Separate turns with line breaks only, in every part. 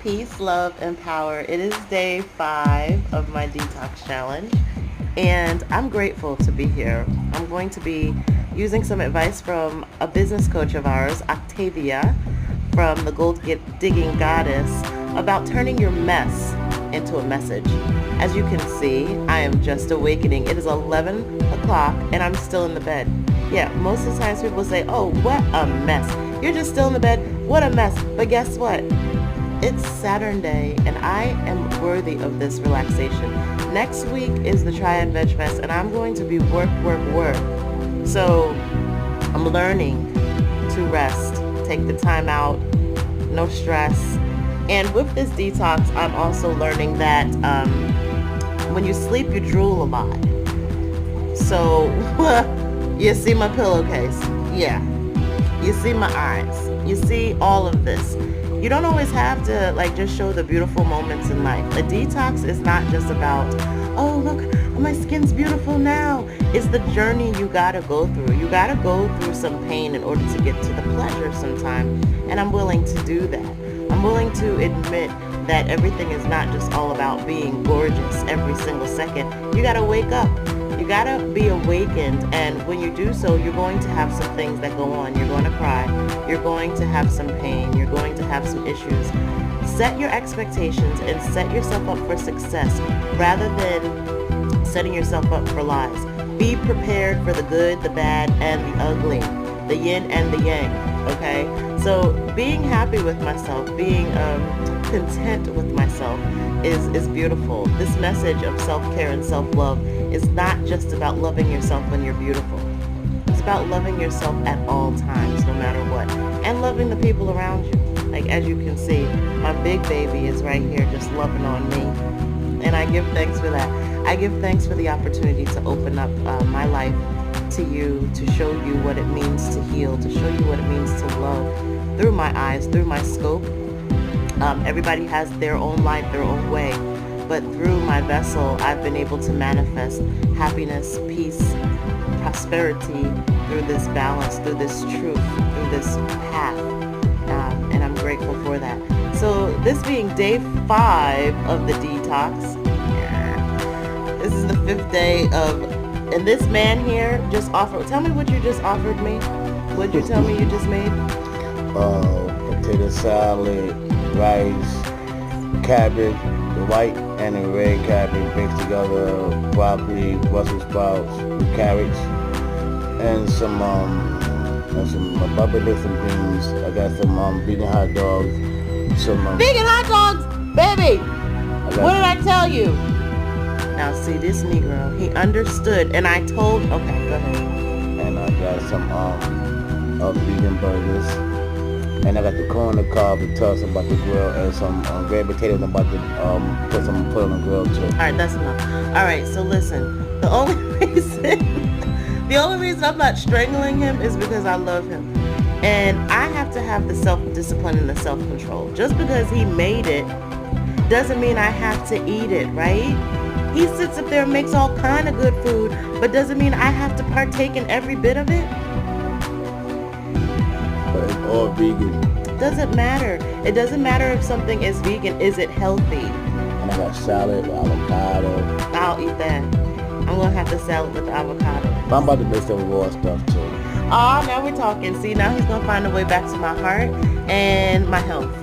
Peace, love, and power. It is day 5 of my detox challenge, and I'm grateful to be here. I'm going to be using some advice from a business coach of ours, Octavia, from the Gold Digging Goddess, about turning your mess into a message. As you can see, I am just awakening. It is 11 o'clock, and I'm still in the bed. Yeah, most of the times people say, oh, what a mess. You're just still in the bed. What a mess. But guess what? It's Saturn Day, and I am worthy of this relaxation. Next week is the Triad Vegfest, and I'm going to be work. So I'm learning to rest, take the time out, no stress. And with this detox, I'm also learning that when you sleep, you drool a lot. So you see my pillowcase. Yeah. You see my eyes. You see all of this. You don't always have to just show the beautiful moments in life. A detox is not just about, oh, look, my skin's beautiful now. It's the journey you gotta go through. You gotta go through some pain in order to get to the pleasure sometime. And I'm willing to do that. I'm willing to admit that everything is not just all about being gorgeous every single second. You gotta wake up. You gotta be awakened, and when you do so, you're going to have some things that go on. You're going to cry. You're going to have some pain. You're going to have some issues. Set your expectations and set yourself up for success rather than setting yourself up for lies. Be prepared for the good, the bad, and the ugly, the yin and the yang, okay? So being happy with myself, being content with myself is beautiful. This message of self-care and self-love is not just about loving yourself when you're beautiful. It's about loving yourself at all times, no matter what, and loving the people around you. Like, as you can see, my big baby is right here just loving on me, and I give thanks for that. I give thanks for the opportunity to open up my life to you, to show you what it means to heal, to show you what it means to love through my eyes, through my scope. Everybody has their own life, their own way, but through my vessel, I've been able to manifest happiness, peace, prosperity through this balance, through this truth, through this path, and I'm grateful for that. So this being day 5 of the detox, this is the 5th day of, and this man here just offered, tell me what you just offered me. What did you tell me you just made?
Potato salad, rice, cabbage, the white and the red cabbage mixed together, broccoli, Brussels sprouts, carrots, and some bubbly some beans. I got some vegan hot dogs.
Vegan hot dogs, baby. What did I tell you? Now see, this Negro, he understood, and I told. Okay, go ahead.
And I got some vegan burgers. And I got the corn, the cob, the toast about the grill, and some red potatoes. I'm about to put on the grill too.
All right, that's enough. All right, so listen. The only reason I'm not strangling him is because I love him, and I have to have the self-discipline and the self-control. Just because he made it doesn't mean I have to eat it, right? He sits up there and makes all kind of good food, but doesn't mean I have to partake in every bit of it.
But it's all vegan.
Doesn't matter. It doesn't matter if something is vegan. Is it healthy?
And I got salad with avocado.
I'll eat that. I'm going to have the salad with the avocado.
But I'm about to make some raw stuff too.
Oh, now we're talking. See, now he's going to find a way back to my heart and my health.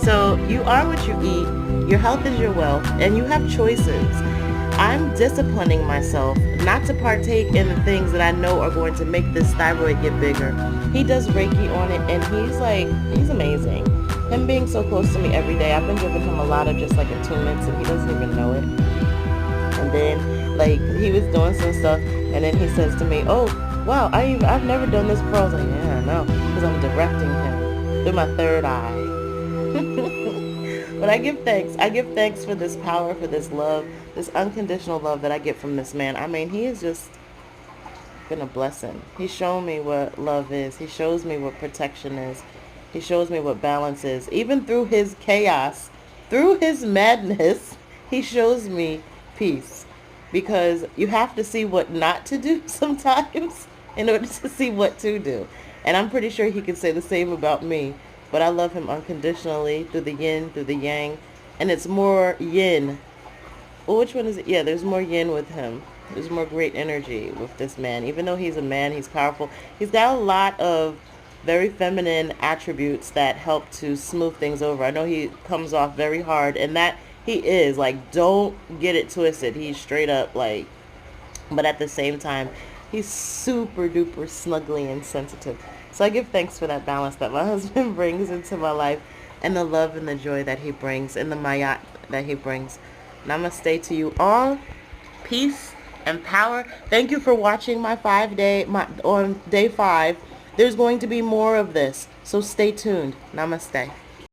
So you are what you eat. Your health is your wealth, and you have choices. I'm disciplining myself not to partake in the things that I know are going to make this thyroid get bigger. He does Reiki on it, and he's amazing. Him being so close to me every day, I've been giving him a lot of just attunements, and he doesn't even know it. And then he was doing some stuff, and then he says to me, oh, wow, I've never done this before. I was like, yeah, I know, because I'm directing him through my third eye. But I give thanks. I give thanks for this power, for this love, this unconditional love that I get from this man. I mean, he has just been a blessing. He's shown me what love is. He shows me what protection is. He shows me what balance is. Even through his chaos, through his madness, he shows me peace. Because you have to see what not to do sometimes in order to see what to do. And I'm pretty sure he could say the same about me. but I love him unconditionally through the yin, through the yang, and it's more yin. Well, which one is it? Yeah, there's more yin with him. There's more great energy with this man. Even though he's a man, he's powerful. He's got a lot of very feminine attributes that help to smooth things over. I know he comes off very hard, and that he is. Like, don't get it twisted. He's straight up, like, but at the same time, he's super duper snuggly and sensitive. So I give thanks for that balance that my husband brings into my life, and the love and the joy that he brings, and the mayat that he brings. Namaste to you all. Peace and power. Thank you for watching my on day 5. There's going to be more of this, so stay tuned. Namaste.